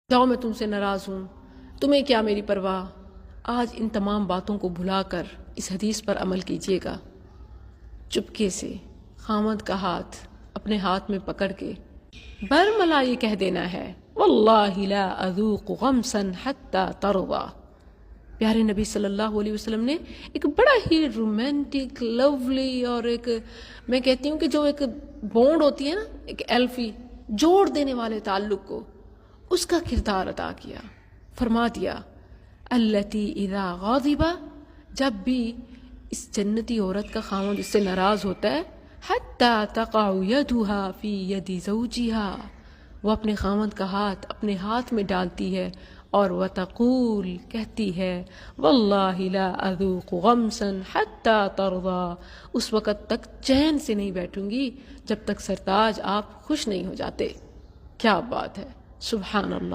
جاؤ میں تم سے ناراض ہوں، تمہیں کیا میری پرواہ۔ آج ان تمام باتوں کو بھلا کر اس حدیث پر عمل کیجیے گا۔ چپکے سے خامد کا ہاتھ اپنے ہاتھ میں پکڑ کے برملا یہ کہہ دینا ہے، واللہ لا اذوق غمسا حتی ترضى۔ پیارے نبی صلی اللہ علیہ وسلم نے ایک بڑا ہی رومانٹک، لولی اور ایک میں کہتی ہوں کہ جو ایک بونڈ ہوتی ہے نا، ایک ایلفی جوڑ دینے والے تعلق کو، اس کا کردار ادا کیا۔ فرما دیا التی اذا غاضب، جب بھی اس جنتی عورت کا خاوند اس سے ناراض ہوتا ہے، حتی تقع یدها فی ید زوجہا، وہ اپنے خاوند کا ہاتھ اپنے ہاتھ میں ڈالتی ہے اور وتقول، کہتی ہے، واللہ لا اذوق غمسا حتی ترضى، اس وقت تک چین سے نہیں بیٹھوں گی جب تک سرتاج آپ خوش نہیں ہو جاتے۔ کیا بات ہے، سبحان اللہ۔